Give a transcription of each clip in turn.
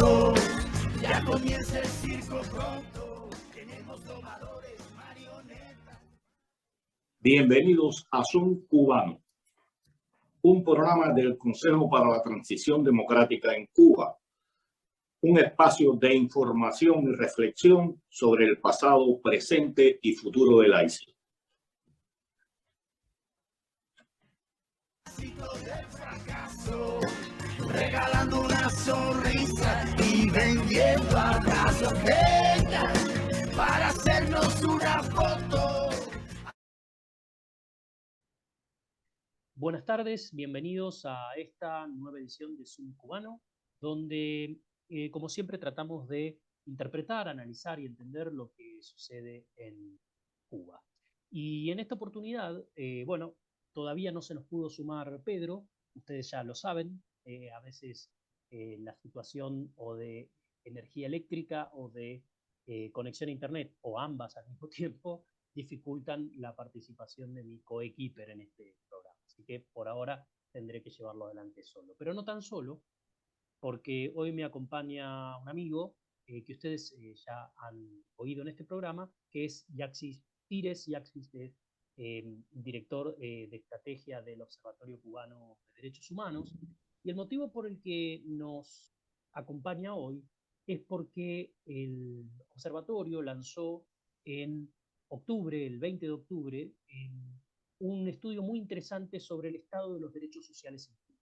tontos. Ya comienza el circo pronto. Tenemos domadores, marionetas. Bienvenidos a Son Cubano, un programa del Consejo para la Transición Democrática en Cuba, un espacio de información y reflexión sobre el pasado, presente y futuro de la isla. Regalando una sonrisa y vendiendo abrazos, venga, para hacernos una foto. Buenas tardes, bienvenidos a esta nueva edición de Zoom Cubano, donde, como siempre, tratamos de interpretar, analizar y entender lo que sucede en Cuba. Y en esta oportunidad, bueno, todavía no se nos pudo sumar Pedro, ustedes ya lo saben, a veces la situación o de energía eléctrica o de conexión a internet, o ambas al mismo tiempo, dificultan la participación de mi coequiper en este programa. Así que por ahora tendré que llevarlo adelante solo. Pero no tan solo, porque hoy me acompaña un amigo que ustedes ya han oído en este programa, que es Yaxis Pires. Yaxis es director de estrategia del Observatorio Cubano de Derechos Humanos. Y el motivo por el que nos acompaña hoy es porque el observatorio lanzó en octubre, el 20 de octubre, un estudio muy interesante sobre el estado de los derechos sociales en Cuba,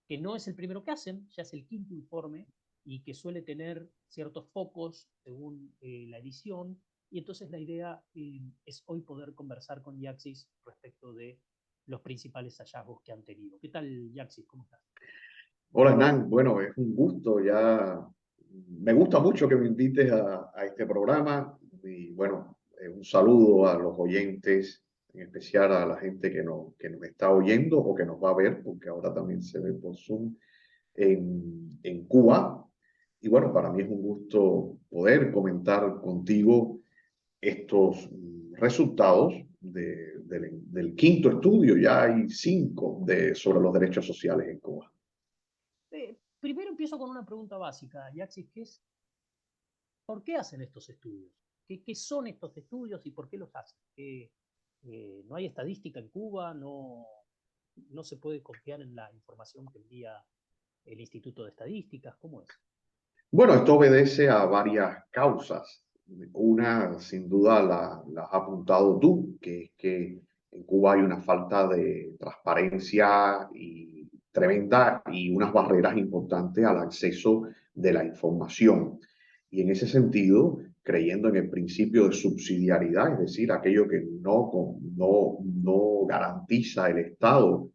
que no es el primero que hacen, ya es el quinto informe y que suele tener ciertos focos según la edición. Y entonces la idea es hoy poder conversar con Yaxis respecto de los principales hallazgos que han tenido. ¿Qué tal, Yaxis? ¿Cómo estás? Hola, Hernán. Bueno, es un gusto. Ya me gusta mucho que me invites a este programa. Y bueno, un saludo a los oyentes, en especial a la gente que nos está oyendo o que nos va a ver, porque ahora también se ve por Zoom en Cuba. Y bueno, para mí es un gusto poder comentar contigo estos resultados del quinto estudio. Ya hay 5 sobre los derechos sociales en Cuba. Primero empiezo con una pregunta básica, Yaxis, que es, ¿por qué hacen estos estudios? ¿Qué son estos estudios y por qué los hacen? ¿No hay estadística en Cuba? ¿No se puede confiar en la información que envía el Instituto de Estadísticas? ¿Cómo es? Bueno, esto obedece a varias causas. Una, sin duda, la has apuntado tú, que es que en Cuba hay una falta de transparencia y tremenda y unas barreras importantes al acceso de la información. Y en ese sentido, creyendo en el principio de subsidiariedad, es decir, aquello que no garantiza el Estado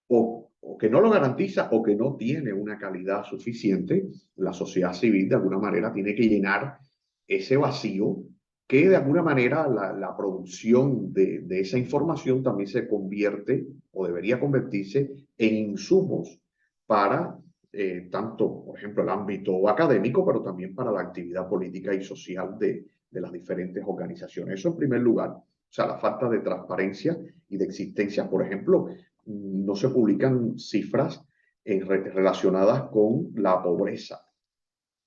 o que no lo garantiza o que no tiene una calidad suficiente, la sociedad civil de alguna manera tiene que llenar ese vacío que de alguna manera la producción de esa información también se convierte o debería convertirse en insumos para tanto, por ejemplo, el ámbito académico, pero también para la actividad política y social de las diferentes organizaciones. Eso en primer lugar. O sea, la falta de transparencia y de existencia. Por ejemplo, no se publican cifras relacionadas con la pobreza.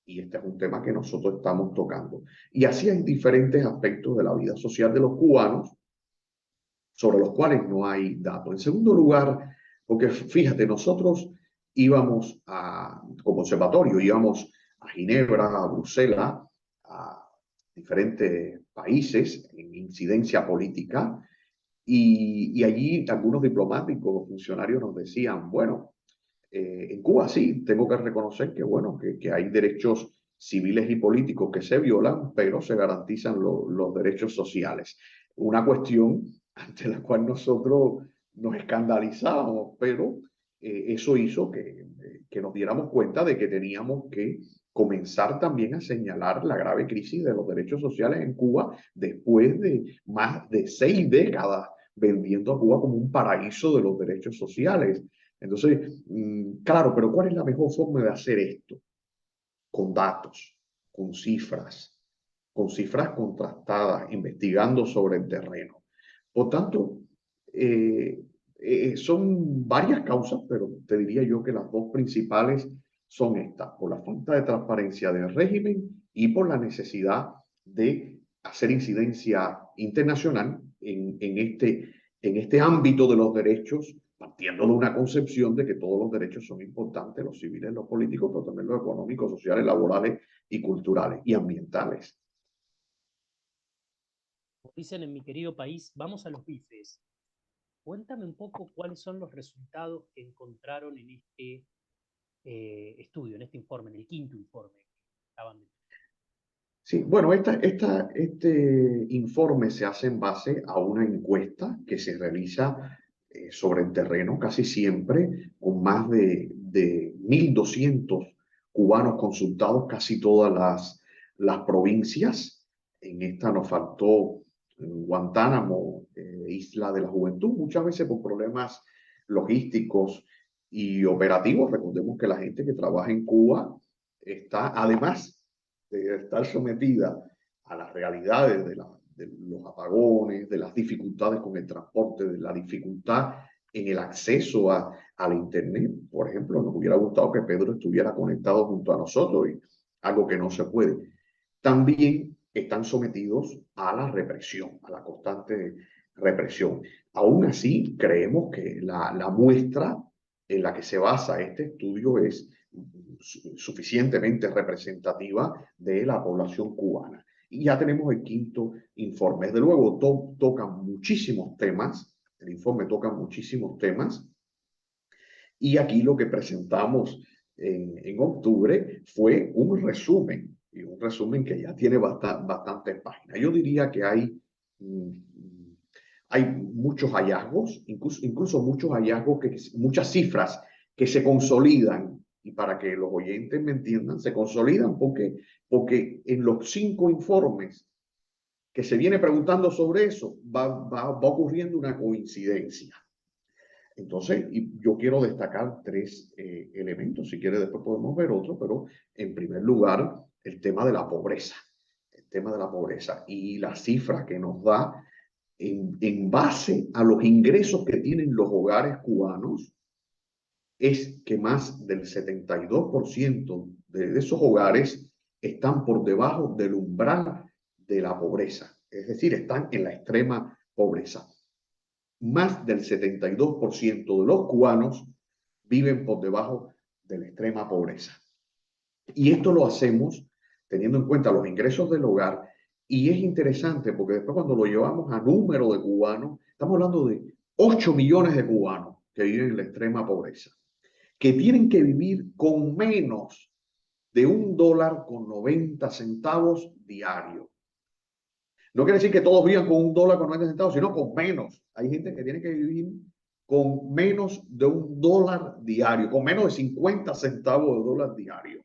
Y este es un tema que nosotros estamos tocando. Y así hay diferentes aspectos de la vida social de los cubanos sobre los cuales no hay datos. En segundo lugar, porque fíjate, nosotros íbamos como observatorio, íbamos a Ginebra, a Bruselas, a diferentes países en incidencia política, y allí algunos diplomáticos o funcionarios nos decían, bueno, en Cuba sí, tengo que reconocer que, bueno, que hay derechos civiles y políticos que se violan, pero se garantizan los derechos sociales. Una cuestión ante la cual nosotros nos escandalizábamos, pero eso hizo que nos diéramos cuenta de que teníamos que comenzar también a señalar la grave crisis de los derechos sociales en Cuba después de más de 6 décadas vendiendo a Cuba como un paraíso de los derechos sociales. Entonces, claro, pero ¿cuál es la mejor forma de hacer esto? Con datos, con cifras contrastadas, investigando sobre el terreno. Por tanto, son varias causas, pero te diría yo que las dos principales son estas, por la falta de transparencia del régimen y por la necesidad de hacer incidencia internacional en este ámbito de los derechos, partiendo de una concepción de que todos los derechos son importantes, los civiles, los políticos, pero también los económicos, sociales, laborales y culturales y ambientales. Como dicen en mi querido país, vamos a los bifes. Cuéntame un poco cuáles son los resultados que encontraron en este estudio, en este informe, en el quinto informe que acaban de... Sí, bueno, este informe se hace en base a una encuesta que se realiza sobre el terreno casi siempre, con más de 1.200 cubanos consultados, casi todas las provincias. En esta nos faltó Guantánamo, Isla de la Juventud, muchas veces por problemas logísticos y operativos. Recordemos que la gente que trabaja en Cuba está, además de estar sometida a las realidades de los apagones, de las dificultades con el transporte, de la dificultad en el acceso al Internet. Por ejemplo, nos hubiera gustado que Pedro estuviera conectado junto a nosotros, y algo que no se puede. También están sometidos a la represión, a la constante represión. Aún así, creemos que la muestra en la que se basa este estudio es suficientemente representativa de la población cubana. Y ya tenemos el quinto informe. Desde luego, tocan muchísimos temas, el informe toca muchísimos temas, y aquí lo que presentamos en octubre fue un resumen, y un resumen que ya tiene bastantes páginas. Yo diría que hay muchos hallazgos, incluso muchos hallazgos, muchas cifras que se consolidan. Y para que los oyentes me entiendan, se consolidan porque en los 5 informes que se viene preguntando sobre eso, va ocurriendo una coincidencia. Entonces, yo quiero destacar 3 elementos. Si quiere, después podemos ver otro, pero en primer lugar, el tema de la pobreza. El tema de la pobreza y la cifra que nos da en base a los ingresos que tienen los hogares cubanos, es que más del 72% de esos hogares están por debajo del umbral de la pobreza, es decir, están en la extrema pobreza. Más del 72% de los cubanos viven por debajo de la extrema pobreza. Y esto lo hacemos teniendo en cuenta los ingresos del hogar, y es interesante porque después, cuando lo llevamos a número de cubanos, estamos hablando de 8 millones de cubanos que viven en la extrema pobreza, que tienen que vivir con menos de $1.90 diario. No quiere decir que todos vivan con $1.90, sino con menos. Hay gente que tiene que vivir con menos de $1 diario, con menos de 50 centavos de dólar diario.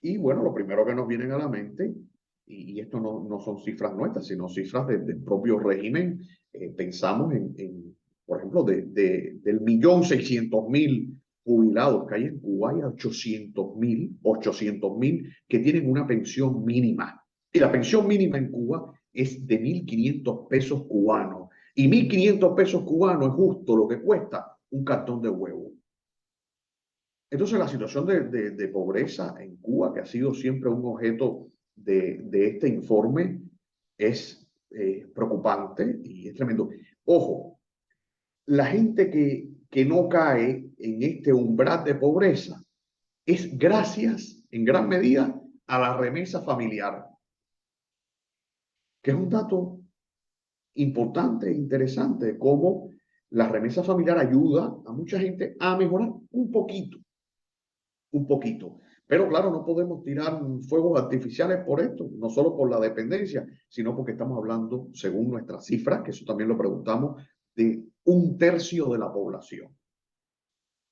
Y bueno, lo primero que nos viene a la mente, y esto no son cifras nuestras, sino cifras del propio régimen, pensamos por ejemplo, del 1.600.000 jubilados que hay en Cuba, hay 800.000 que tienen una pensión mínima. Y la pensión mínima en Cuba es de 1.500 pesos cubanos. Y 1.500 pesos cubanos es justo lo que cuesta un cartón de huevo. Entonces, la situación de pobreza en Cuba, que ha sido siempre un objeto de este informe, es preocupante y es tremendo. Ojo, la gente que no cae en este umbral de pobreza es gracias, en gran medida, a la remesa familiar, que es un dato importante e interesante, cómo la remesa familiar ayuda a mucha gente a mejorar un poquito. Pero claro, no podemos tirar fuegos artificiales por esto, no solo por la dependencia, sino porque estamos hablando, según nuestras cifras, que eso también lo preguntamos, de 1/3 de la población.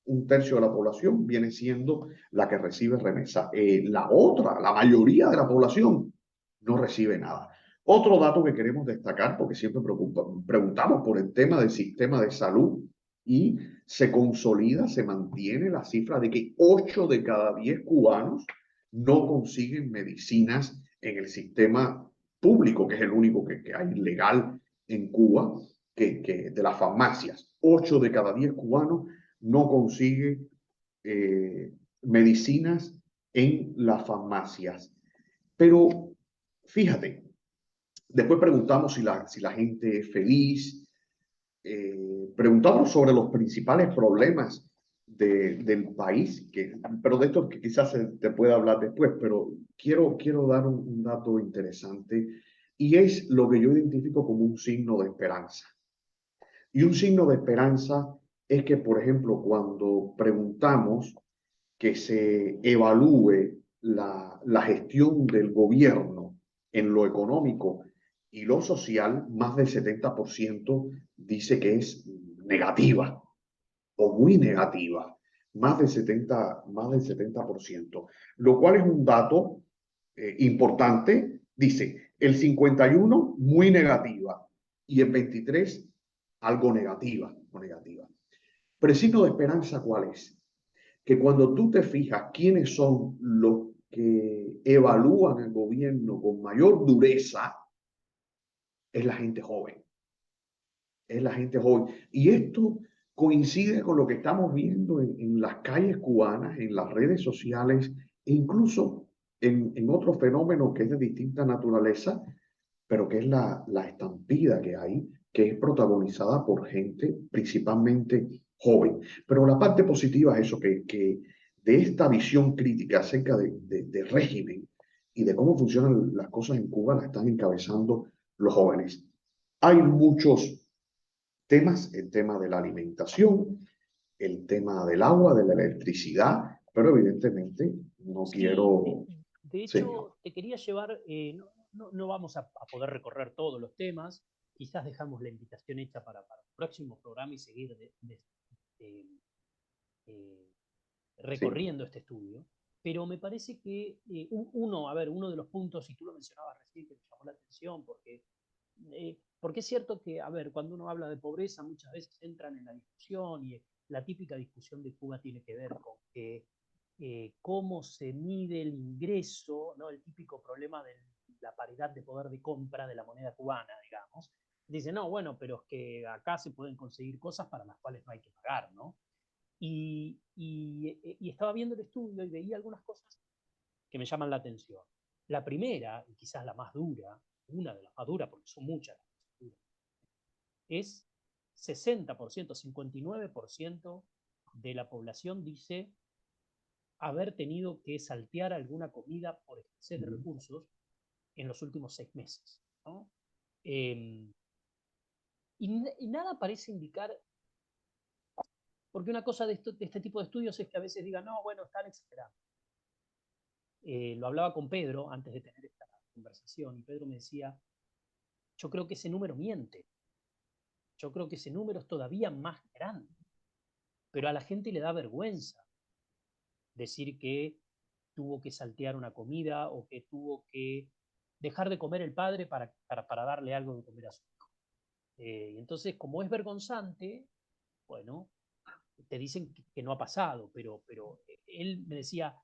1/3 de la población viene siendo la que recibe remesa. La mayoría de la población no recibe nada. Otro dato que queremos destacar, porque siempre preguntamos por el tema del sistema de salud, y se consolida, se mantiene la cifra de que 8 de cada 10 cubanos no consiguen medicinas en el sistema público, que es el único que hay legal en Cuba, de las farmacias. 8 de cada 10 cubanos no consigue medicinas en las farmacias. Pero fíjate, después preguntamos si la gente es feliz, preguntamos sobre los principales problemas del país, pero de esto que quizás se te pueda hablar después, pero quiero dar un dato interesante y es lo que yo identifico como un signo de esperanza. Y un signo de esperanza es que, por ejemplo, cuando preguntamos que se evalúe la gestión del gobierno en lo económico y lo social, más del 70% dice que es negativa o muy negativa, más del 70%, lo cual es un dato importante. Dice, el 51 muy negativa y el 23 algo negativa o negativa. Pero el signo de esperanza, ¿cuál es? Que cuando tú te fijas quiénes son los que evalúan el gobierno con mayor dureza, es la gente joven. Es la gente joven. Y esto coincide con lo que estamos viendo en las calles cubanas, en las redes sociales, e incluso en otro fenómeno que es de distinta naturaleza, pero que es la estampida que hay, que es protagonizada por gente principalmente joven. Pero la parte positiva es eso, que de esta visión crítica acerca de régimen y de cómo funcionan las cosas en Cuba, la están encabezando los jóvenes. Hay muchos temas, el tema de la alimentación, el tema del agua, de la electricidad, pero evidentemente no Sí, quiero... de Sí, hecho, te quería llevar, no vamos a poder recorrer todos los temas, quizás dejamos la invitación hecha para el próximo programa y seguir eh, eh, sí. recorriendo este estudio, pero me parece que uno de los puntos, y tú lo mencionabas recién, que me llamó la atención, porque es cierto que, a ver, cuando uno habla de pobreza, muchas veces entran en la discusión, y la típica discusión de Cuba tiene que ver con que cómo se mide el ingreso, ¿no? El típico problema de la paridad de poder de compra de la moneda cubana, digamos. Dice, no, bueno, pero es que acá se pueden conseguir cosas para las cuales no hay que pagar, ¿no? Y estaba viendo el estudio y veía algunas cosas que me llaman la atención. La primera, y quizás la más dura, una de las más duras, porque son muchas las cosas duras, es 60%, 59% de la población dice haber tenido que saltear alguna comida por escasez de recursos en los últimos 6 meses, ¿no? Y nada parece indicar, porque una cosa de este tipo de estudios es que a veces digan, no, bueno, están exagerando. Lo hablaba con Pedro antes de tener esta conversación, y Pedro me decía, yo creo que ese número miente, yo creo que ese número es todavía más grande, pero a la gente le da vergüenza decir que tuvo que saltear una comida o que tuvo que dejar de comer el padre para darle algo de comer a su hijo. Entonces, como es vergonzante, bueno, te dicen que no ha pasado, pero él me decía,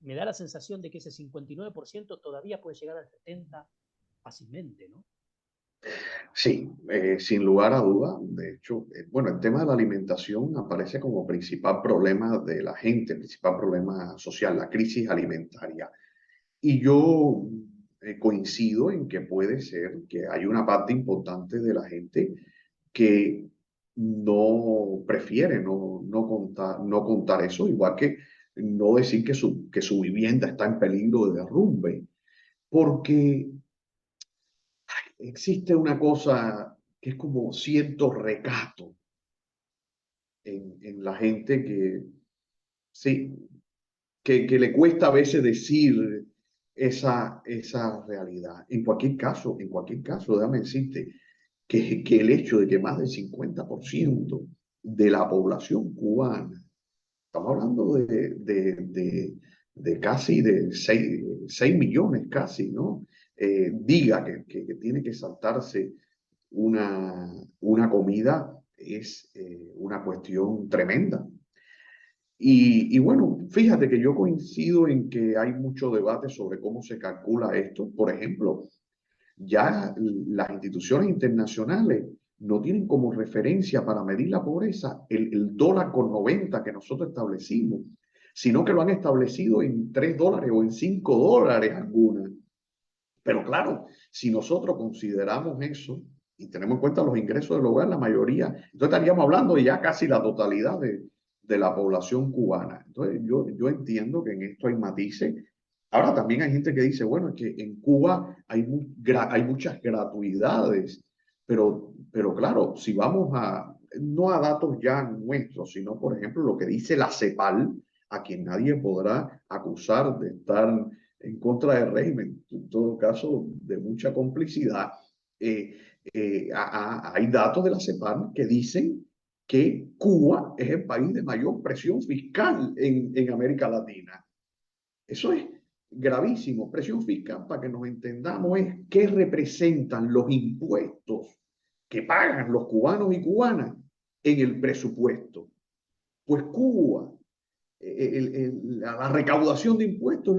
me da la sensación de que ese 59% todavía puede llegar al 70% fácilmente, ¿no? Sí, sin lugar a duda. De hecho, bueno, el tema de la alimentación aparece como principal problema de la gente, principal problema social, la crisis alimentaria. Y yo coincido en que puede ser que hay una parte importante de la gente que no prefiere no contar eso, igual que no decir que su vivienda está en peligro de derrumbe, porque existe una cosa que es como cierto recato en la gente que, sí, que le cuesta a veces decir esa realidad. En cualquier caso, déjame decirte que el hecho de que más del 50% de la población cubana, estamos hablando de casi de 6 millones casi, ¿no? Diga que tiene que saltarse una comida es una cuestión tremenda. Y bueno, fíjate que yo coincido en que hay mucho debate sobre cómo se calcula esto. Por ejemplo, ya las instituciones internacionales no tienen como referencia para medir la pobreza el dólar con 90 que nosotros establecimos, sino que lo han establecido en $3 o en $5 algunas. Pero claro, si nosotros consideramos eso y tenemos en cuenta los ingresos del hogar, la mayoría, entonces estaríamos hablando de ya casi la totalidad de la población cubana. Entonces yo entiendo que en esto hay matices. Ahora también hay gente que dice, bueno, es que en Cuba hay muchas gratuidades, pero claro, si vamos no a datos ya nuestros, sino por ejemplo lo que dice la CEPAL, a quien nadie podrá acusar de estar en contra del régimen, en todo caso de mucha complicidad. Hay datos de la CEPAL que dicen que Cuba es el país de mayor presión fiscal en América Latina. Eso es gravísimo. Presión fiscal, para que nos entendamos, es qué representan los impuestos que pagan los cubanos y cubanas en el presupuesto. Pues Cuba, la recaudación de impuestos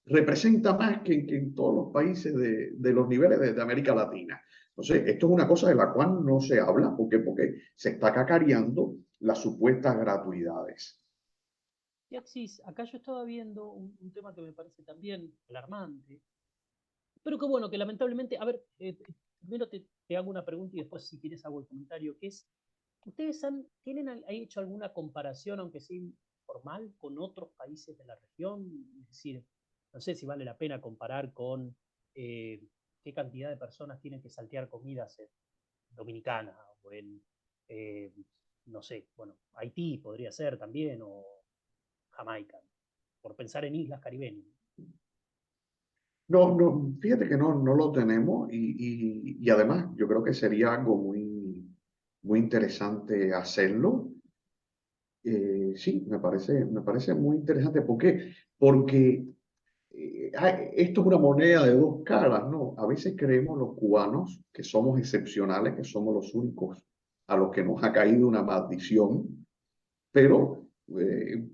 representa más que en todos los países de los niveles de América Latina. Entonces, esto es una cosa de la cual no se habla. ¿Por qué? Porque se está cacareando las supuestas gratuidades. Y Axis, acá yo estaba viendo un tema que me parece también alarmante, pero que bueno, que lamentablemente, a ver, primero te hago una pregunta y después si quieres hago el comentario, que es, ¿ustedes tienen hecho alguna comparación, aunque sea informal, con otros países de la región? Es decir, no sé si vale la pena comparar con qué cantidad de personas tienen que saltear comidas en Dominicana o en, eh, no sé, bueno, Haití podría ser también, o Jamaica, por pensar en islas caribeñas. No, fíjate que no lo tenemos y además yo creo que sería algo muy interesante hacerlo. Sí, me parece muy interesante. ¿Por qué? Porque esto es una moneda de dos caras, ¿no? A veces creemos los cubanos que somos excepcionales, que somos los únicos a los que nos ha caído una maldición, pero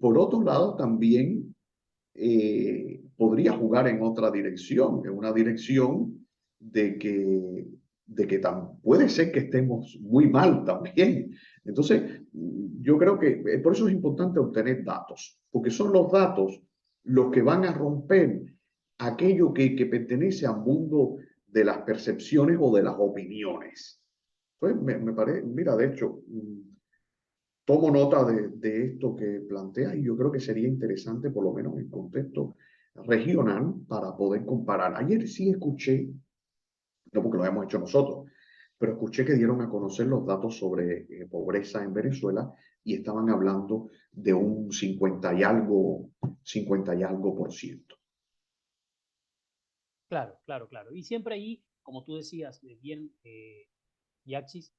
por otro lado también podría jugar en otra dirección, en una dirección de que puede ser que estemos muy mal también. Entonces, yo creo que por eso es importante obtener datos, porque son los datos los que van a romper aquello que pertenece al mundo de las percepciones o de las opiniones. Pues me parece, mira, de hecho, tomo nota de esto que plantea y yo creo que sería interesante, por lo menos en contexto regional, para poder comparar. Ayer sí escuché, no porque lo hemos hecho nosotros, pero escuché que dieron a conocer los datos sobre pobreza en Venezuela y estaban hablando de un 50 y algo por ciento. Claro, claro, claro. Y siempre ahí, como tú decías, bien, Yaxis,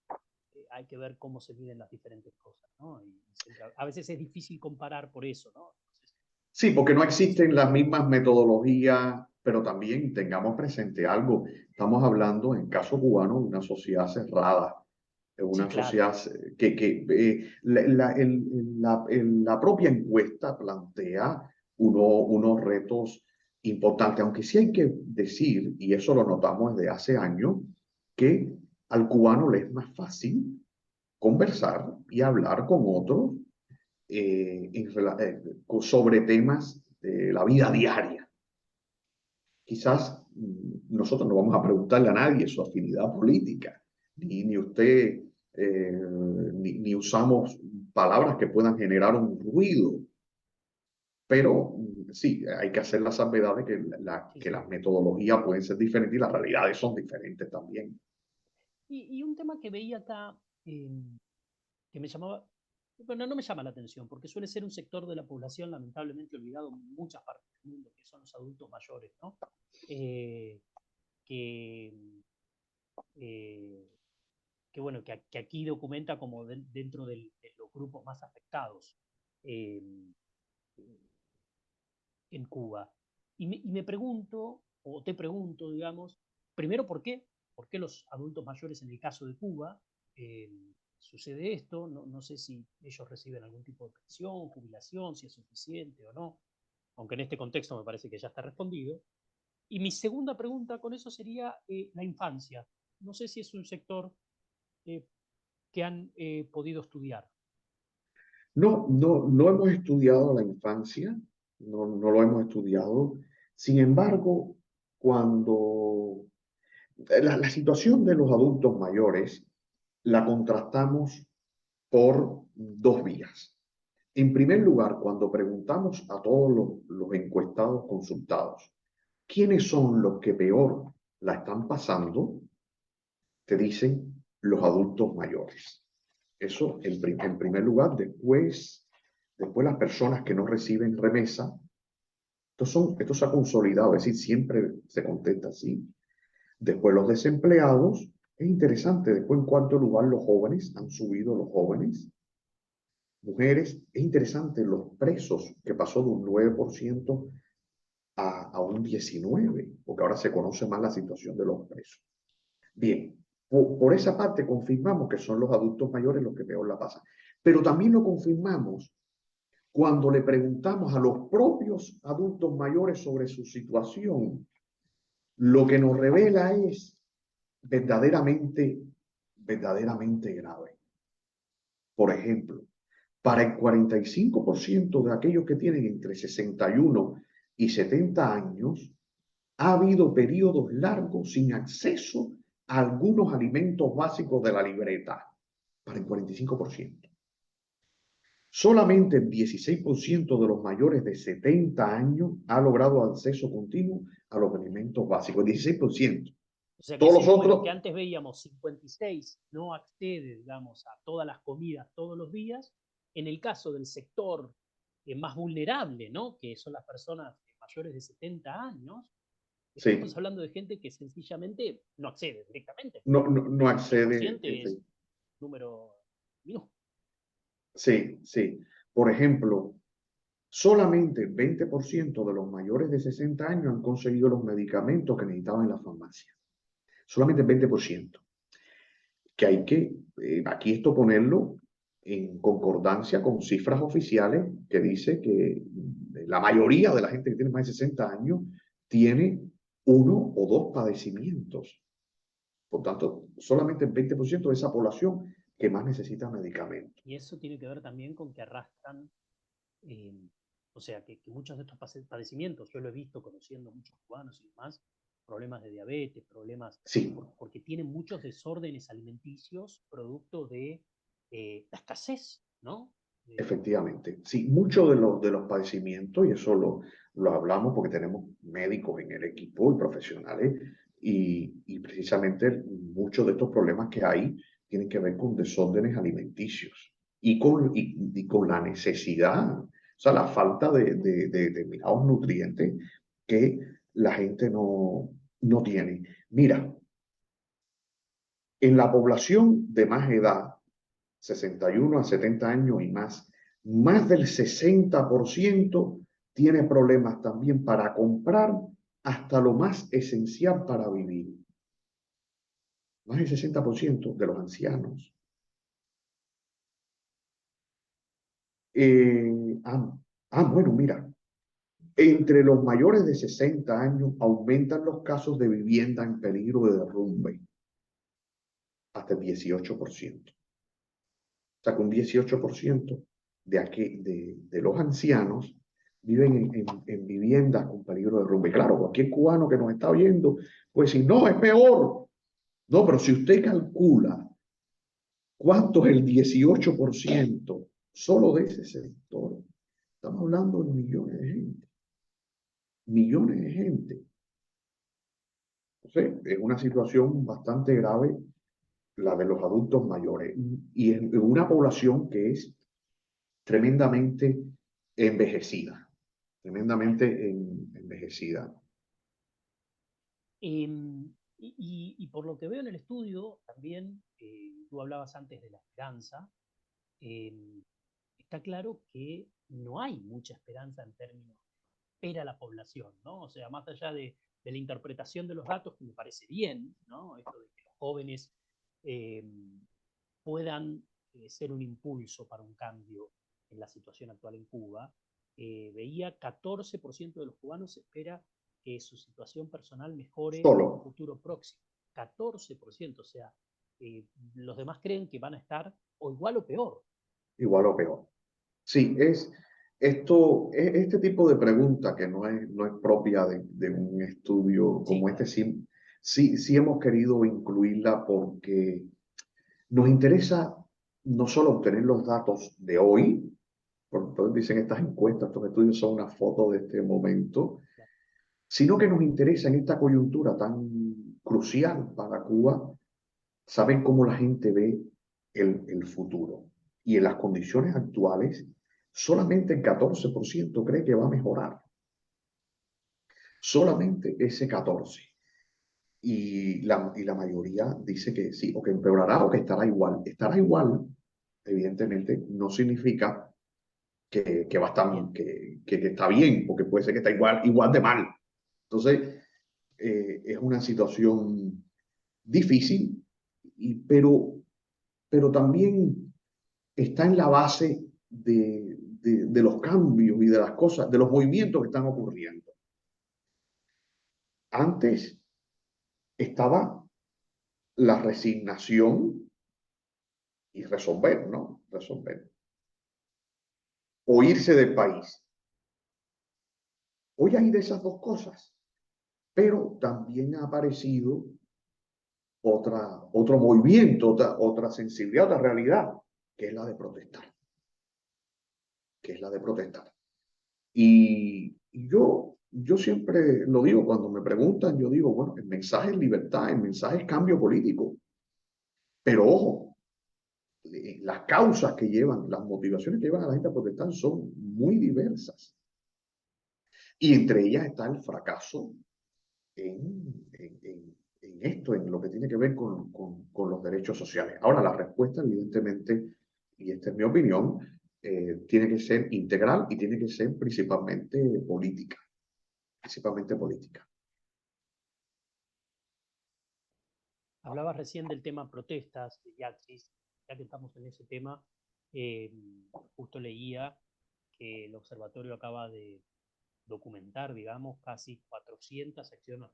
hay que ver cómo se miden las diferentes cosas, ¿no? Y siempre, a veces es difícil comparar por eso, ¿no? Entonces, Sí, porque no por eso existen las mismas metodologías, pero también tengamos presente algo. Estamos hablando, en caso cubano, de una sociedad cerrada, de sí, una claro. sociedad la propia encuesta plantea unos retos importantes, aunque sí hay que decir, y eso lo notamos desde hace años, que al cubano le es más fácil conversar y hablar con otros sobre temas de la vida diaria. Quizás nosotros no vamos a preguntarle a nadie su afinidad política, ni usted, ni usamos palabras que puedan generar un ruido, pero sí, hay que hacer la salvedad de Sí, que sí. las metodologías pueden ser diferentes y las realidades son diferentes también. Y un tema que veía acá, que me llamaba, bueno, no me llama la atención, porque suele ser un sector de la población lamentablemente olvidado en muchas partes del mundo, que son los adultos mayores, ¿no? Eh, que, eh, que, bueno, que aquí documenta como dentro de los grupos más afectados eh, en Cuba. Y me pregunto, o te pregunto, digamos, primero, ¿por qué? ¿Por qué los adultos mayores en el caso de Cuba eh, sucede esto? No sé si ellos reciben algún tipo de pensión, jubilación, si es suficiente o no, aunque en este contexto me parece que ya está respondido. Y mi segunda pregunta con eso sería la infancia. No sé si es un sector eh, que han podido estudiar. No hemos estudiado la infancia, no lo hemos estudiado. Sin embargo, cuando la situación de los adultos mayores la contrastamos por dos vías. En primer lugar, cuando preguntamos a todos los encuestados consultados, ¿quiénes son los que peor la están pasando? Te dicen los adultos mayores. Eso en primer lugar. Después las personas que no reciben remesa. Esto se ha consolidado, es decir, siempre se contesta así. Después los desempleados. Es interesante, después en cuarto lugar los jóvenes, han subido los jóvenes. Mujeres, es interesante los presos, que pasó de un 9% a un 19%, porque ahora se conoce más la situación de los presos. Bien, por esa parte confirmamos que son los adultos mayores los que peor la pasan. Pero también lo confirmamos cuando le preguntamos a los propios adultos mayores sobre su situación. Lo que nos revela es verdaderamente grave. Por ejemplo, para el 45% de aquellos que tienen entre 61 y 70 años, ha habido periodos largos sin acceso a algunos alimentos básicos de la libreta. Para el 45%. Solamente el 16% de los mayores de 70 años ha logrado acceso continuo a los alimentos básicos. El 16%. O sea que Todos ese los número otros, que antes veíamos, 56, no accede, digamos, a todas las comidas todos los días. En el caso del sector más vulnerable, ¿no? Que son las personas mayores de 70 años, estamos sí, hablando de gente que sencillamente no accede directamente. no accede. 16% es un número minúsculo. Sí, sí. Por ejemplo, solamente el 20% de los mayores de 60 años han conseguido los medicamentos que necesitaban en la farmacia. Solamente el 20%. Que hay que, aquí esto ponerlo en concordancia con cifras oficiales que dice que la mayoría de la gente que tiene más de 60 años tiene uno o dos padecimientos. Por tanto, solamente el 20% de esa población que más necesita medicamentos. Y eso tiene que ver también con que arrastran, o sea, que muchos de estos padecimientos, yo lo he visto conociendo muchos cubanos y demás, problemas de diabetes, problemas, Sí, porque tienen muchos desórdenes alimenticios producto de la escasez, ¿no? efectivamente. Sí, muchos de los padecimientos, y eso lo hablamos porque tenemos médicos en el equipo y profesionales, y precisamente muchos de estos problemas que hay tienen que ver con desórdenes alimenticios y con la necesidad, o sea, la falta de determinados nutrientes que la gente no tiene. Mira, en la población de más edad, 61 a 70 años y más del 60% tiene problemas también para comprar hasta lo más esencial para vivir. Más del 60% de los ancianos. Bueno, mira, entre los mayores de 60 años aumentan los casos de vivienda en peligro de derrumbe hasta el 18%. O sea, que un 18% de los ancianos viven en viviendas con peligro de derrumbe. Claro, cualquier cubano que nos está oyendo puede decir, no, es peor. No, pero si usted calcula cuánto es el 18% solo de ese sector, estamos hablando de millones de gente. Millones de gente. Entonces, es una situación bastante grave la de los adultos mayores y en una población que es tremendamente envejecida, tremendamente envejecida. Y por lo que veo en el estudio, también, tú hablabas antes de la esperanza, está claro que no hay mucha esperanza en términos de espera la población, ¿no? O sea, más allá de la interpretación de los datos, que me parece bien, ¿no? Esto de que los jóvenes eh, puedan ser un impulso para un cambio en la situación actual en Cuba, veía 14% de los cubanos espera que su situación personal mejore en un Solo, futuro próximo. 14%, o sea, los demás creen que van a estar o igual o peor. igual o peor. Sí, este tipo de pregunta que no es propia de un estudio Sí, como este, claro. sí hemos querido incluirla porque nos interesa no solo obtener los datos de hoy, por entonces dicen estas encuestas, estos estudios son una foto de este momento, Claro. sino que nos interesa en esta coyuntura tan crucial para Cuba saber cómo la gente ve el futuro. Y en las condiciones actuales, solamente el 14% cree que va a mejorar. Solamente ese 14%. Y la mayoría dice que sí, o que empeorará o que estará igual. Estará igual, evidentemente, no significa que va a estar, Bien. que está bien, porque puede ser que está igual de mal. Entonces, es una situación difícil, pero también está en la base de los cambios y de las cosas, de los movimientos que están ocurriendo. Antes estaba la resignación y resolver, ¿no? Resolver. O irse del país. Hoy hay de esas dos cosas, pero también ha aparecido otro movimiento, otra sensibilidad, otra realidad, que es la de protestar. Que es la de protestar. Y yo siempre lo digo cuando me preguntan, yo digo, bueno, el mensaje es libertad, el mensaje es cambio político. Pero ojo, las causas que llevan, las motivaciones que llevan a la gente a protestar son muy diversas. Y entre ellas está el fracaso en esto, en lo que tiene que ver con los derechos sociales. Ahora, la respuesta, evidentemente, y esta es mi opinión, tiene que ser integral y tiene que ser principalmente política. Principalmente política. Hablabas recién del tema protestas, de Yaxis. Ya que estamos en ese tema, eh, justo leía que el observatorio acaba de documentar, digamos, casi 400 acciones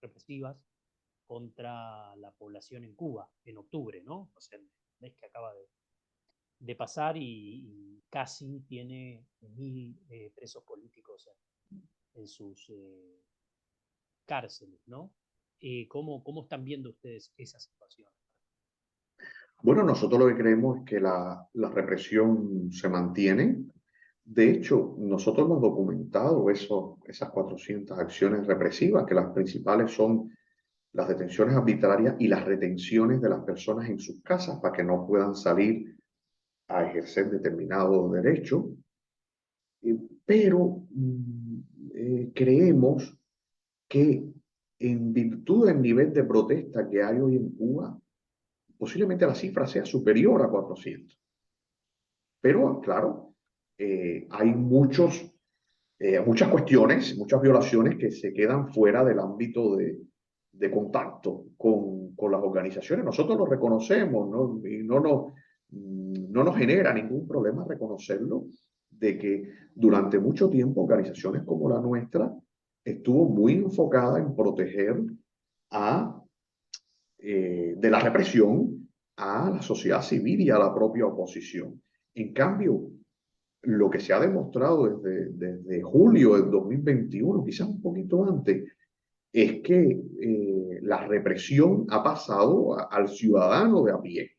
represivas contra la población en Cuba en octubre, ¿no? O sea, el mes que acaba de pasar y casi tiene 1000 presos políticos en sus cárceles, ¿no? ¿Cómo están viendo ustedes esa situación? Bueno, nosotros lo que creemos es que la represión se mantiene. De hecho, nosotros hemos documentado esas 400 acciones represivas, que las principales son las detenciones arbitrarias y las retenciones de las personas en sus casas para que no puedan salir a ejercer determinado derecho. Pero creemos que en virtud del nivel de protesta que hay hoy en Cuba, posiblemente la cifra sea superior a 400. Pero, claro, hay muchas cuestiones, muchas violaciones que se quedan fuera del ámbito de contacto con las organizaciones. Nosotros lo reconocemos, ¿no? Y no nos genera ningún problema reconocerlo, de que durante mucho tiempo organizaciones como la nuestra estuvo muy enfocada en proteger de la represión a la sociedad civil y a la propia oposición. En cambio, lo que se ha demostrado desde julio del 2021, quizás un poquito antes, es que la represión ha pasado al ciudadano de a pie.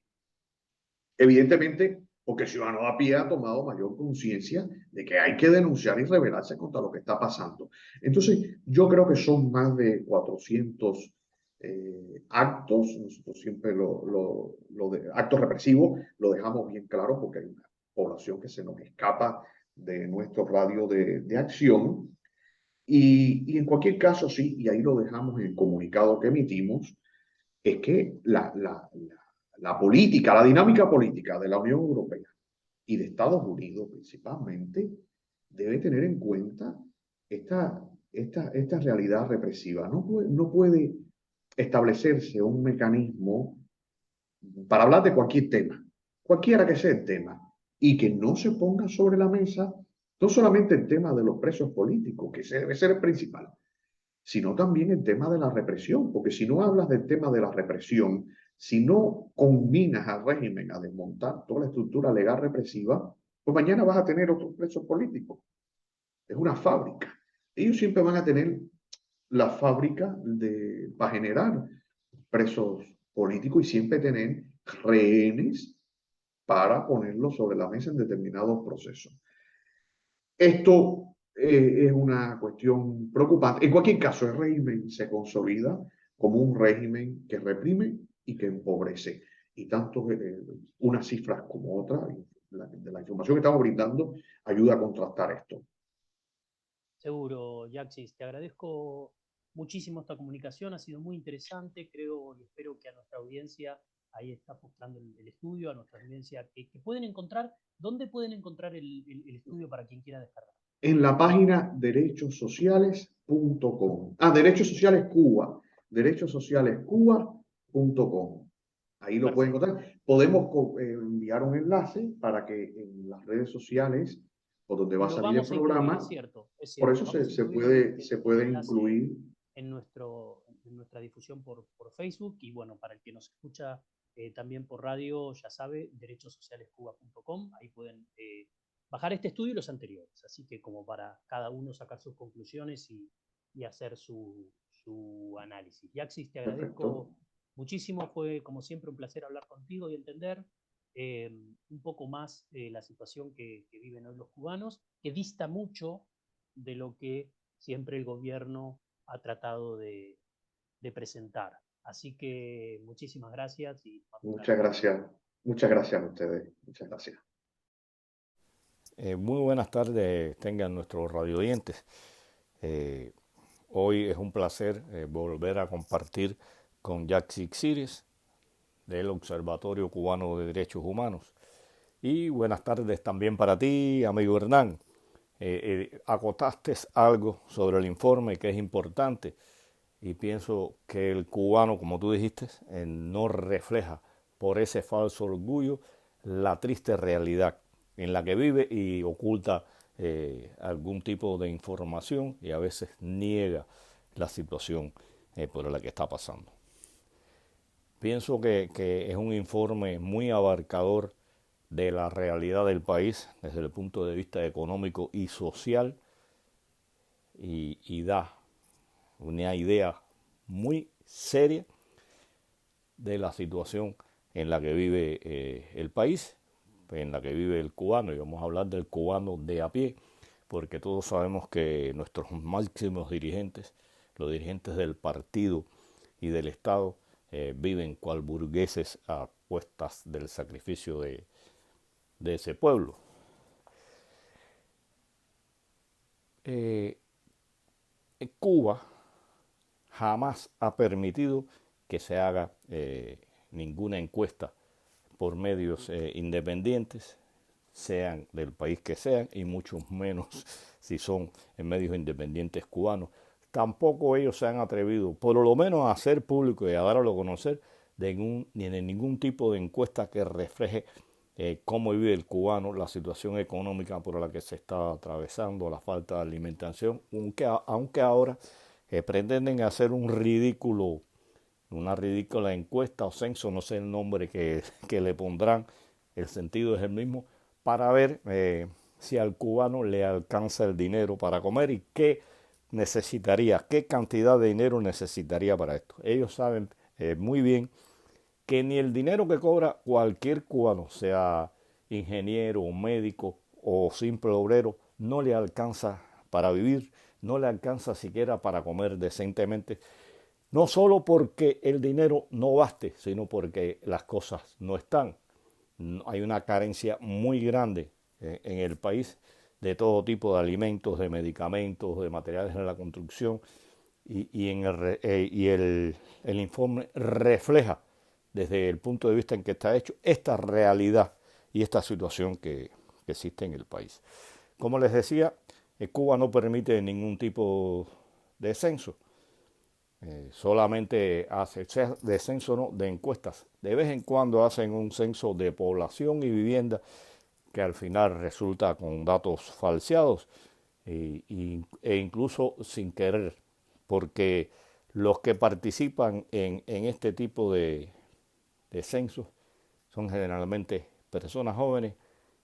Evidentemente, porque el ciudadano de a pie ha tomado mayor conciencia de que hay que denunciar y rebelarse contra lo que está pasando. Entonces, yo creo que son más de 400 actos. Nosotros siempre actos represivos lo dejamos bien claro porque hay una población que se nos escapa de nuestro radio de acción. Y en cualquier caso, sí, y ahí lo dejamos en el comunicado que emitimos, es que la política, la dinámica política de la Unión Europea y de Estados Unidos principalmente, debe tener en cuenta esta realidad represiva. No puede establecerse un mecanismo para hablar de cualquier tema, cualquiera que sea el tema, y que no se ponga sobre la mesa no solamente el tema de los presos políticos, que ese debe ser el principal, sino también el tema de la represión, porque si no hablas del tema de la represión, si no combinas al régimen a desmontar toda la estructura legal represiva, pues mañana vas a tener otros presos políticos. Es una fábrica. Ellos siempre van a tener la fábrica para generar presos políticos y siempre tener rehenes para ponerlos sobre la mesa en determinados procesos. Esto es una cuestión preocupante. En cualquier caso, el régimen se consolida como un régimen que reprime y que empobrece. Y tanto unas cifras como otras, de la información que estamos brindando, ayuda a contrastar esto. Seguro, Yaxis, te agradezco muchísimo esta comunicación, ha sido muy interesante, creo y espero que a nuestra audiencia, ahí está postrando el estudio, a nuestra audiencia, que pueden encontrar, ¿dónde pueden encontrar el estudio para quien quiera descargar? En la página derechosociales.com. Derechos Sociales Cuba. derechosocialescuba.com. Ahí lo pueden encontrar. Podemos enviar un enlace para que en las redes sociales, por donde va a salir el programa, es cierto, por eso se puede incluir en nuestra difusión por Facebook y bueno, para el que nos escucha también por radio, ya sabe, derechosocialescuba.com, ahí pueden bajar este estudio y los anteriores, así que como para cada uno sacar sus conclusiones y hacer su análisis. Yaxis, te agradezco muchísimo, fue como siempre un placer hablar contigo y entender un poco más la situación que viven hoy los cubanos, que dista mucho de lo que siempre el gobierno ha tratado de presentar. Así que muchísimas gracias. Muchas gracias. Muchas gracias a ustedes. Muchas gracias. Muy buenas tardes tengan nuestros radioyentes. Hoy es un placer volver a compartir con Yaxis Xiris del Observatorio Cubano de Derechos Humanos. Y buenas tardes también para ti, amigo Hernán. Acotaste algo sobre el informe que es importante y pienso que el cubano, como tú dijiste, no refleja por ese falso orgullo la triste realidad en la que vive y oculta algún tipo de información y a veces niega la situación por la que está pasando. Pienso que es un informe muy abarcador de la realidad del país desde el punto de vista económico y social y da una idea muy seria de la situación en la que vive el país, en la que vive el cubano, y vamos a hablar del cubano de a pie, porque todos sabemos que nuestros máximos dirigentes, los dirigentes del partido y del Estado, viven cual burgueses a cuestas del sacrificio de ese pueblo. Cuba jamás ha permitido que se haga ninguna encuesta por medios independientes, sean del país que sean, y mucho menos si son en medios independientes cubanos. Tampoco ellos se han atrevido, por lo menos, a hacer público y a darlo a conocer ni de ningún tipo de encuesta que refleje cómo vive el cubano, la situación económica por la que se está atravesando, la falta de alimentación, aunque ahora pretenden hacer una ridícula encuesta o censo, no sé el nombre que le pondrán, el sentido es el mismo, para ver si al cubano le alcanza el dinero para comer y qué cantidad de dinero necesitaría para esto. Ellos saben muy bien que ni el dinero que cobra cualquier cubano, sea ingeniero o médico o simple obrero, no le alcanza para vivir, no le alcanza siquiera para comer decentemente, no solo porque el dinero no baste, sino porque las cosas no están. Hay una carencia muy grande en el país de todo tipo de alimentos, de medicamentos, de materiales en la construcción y el informe refleja desde el punto de vista en que está hecho esta realidad y esta situación que existe en el país. Como les decía, Cuba no permite ningún tipo de censo. Solamente hace, sea de censo no, de encuestas. De vez en cuando hacen un censo de población y vivienda que al final resulta con datos falseados e incluso sin querer, porque los que participan en este tipo de censos son generalmente personas jóvenes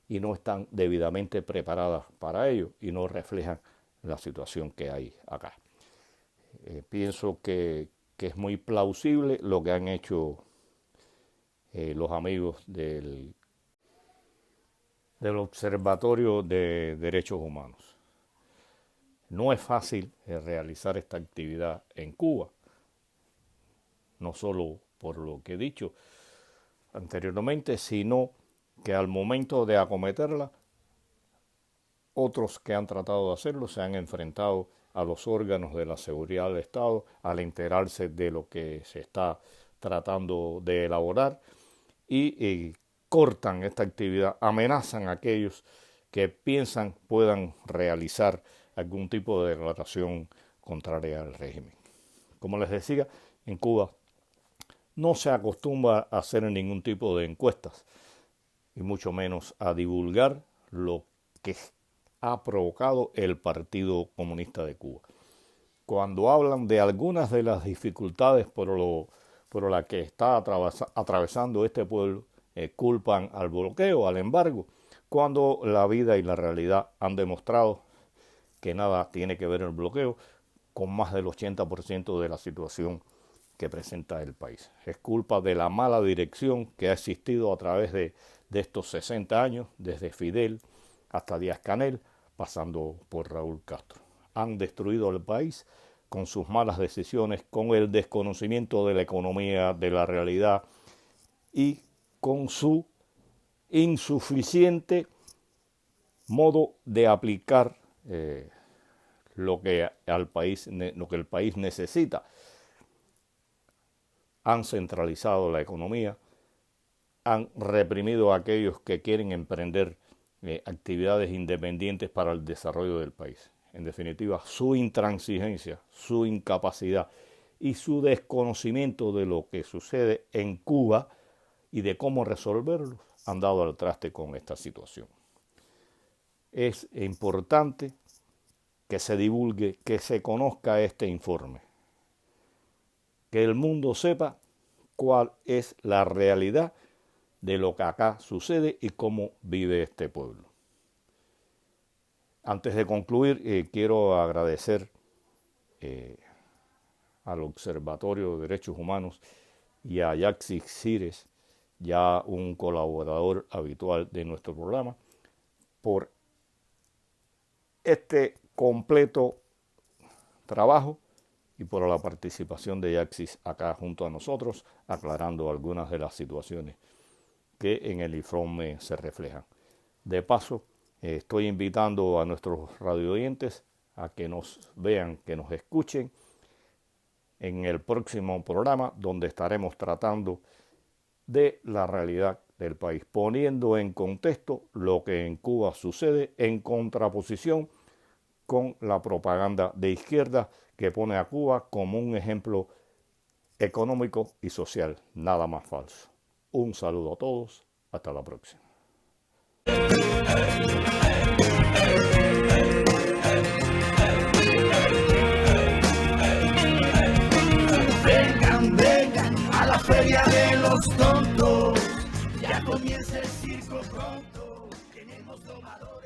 y no están debidamente preparadas para ello y no reflejan la situación que hay acá. Pienso que es muy plausible lo que han hecho los amigos del Observatorio de Derechos Humanos. No es fácil realizar esta actividad en Cuba, no solo por lo que he dicho anteriormente, sino que al momento de acometerla, otros que han tratado de hacerlo se han enfrentado a los órganos de la seguridad del Estado al enterarse de lo que se está tratando de elaborar y cortan esta actividad, amenazan a aquellos que piensan puedan realizar algún tipo de declaración contraria al régimen. Como les decía, en Cuba no se acostumbra a hacer ningún tipo de encuestas y mucho menos a divulgar lo que ha provocado el Partido Comunista de Cuba. Cuando hablan de algunas de las dificultades por las que está atravesando este pueblo, culpan al bloqueo, al embargo, cuando la vida y la realidad han demostrado que nada tiene que ver el bloqueo con más del 80% de la situación que presenta el país. Es culpa de la mala dirección que ha existido a través de estos 60 años, desde Fidel hasta Díaz-Canel, pasando por Raúl Castro. Han destruido el país con sus malas decisiones, con el desconocimiento de la economía, de la realidad y con su insuficiente modo de aplicar lo que el país necesita. Han centralizado la economía, han reprimido a aquellos que quieren emprender actividades independientes para el desarrollo del país. En definitiva, su intransigencia, su incapacidad y su desconocimiento de lo que sucede en Cuba y de cómo resolverlo han dado al traste con esta situación. Es importante que se divulgue, que se conozca este informe, que el mundo sepa cuál es la realidad de lo que acá sucede y cómo vive este pueblo. Antes de concluir, quiero agradecer al Observatorio de Derechos Humanos y a Yaxis Cires, ya un colaborador habitual de nuestro programa, por este completo trabajo y por la participación de Yaxis acá junto a nosotros, aclarando algunas de las situaciones que en el informe se reflejan. De paso, estoy invitando a nuestros radioyentes a que nos vean, que nos escuchen en el próximo programa, donde estaremos tratando de la realidad del país, poniendo en contexto lo que en Cuba sucede en contraposición con la propaganda de izquierda que pone a Cuba como un ejemplo económico y social, nada más falso. Un saludo a todos, hasta la próxima. Vengan, vengan a la feria de los tontos. Ya comienza el circo pronto. Tenemos domadores.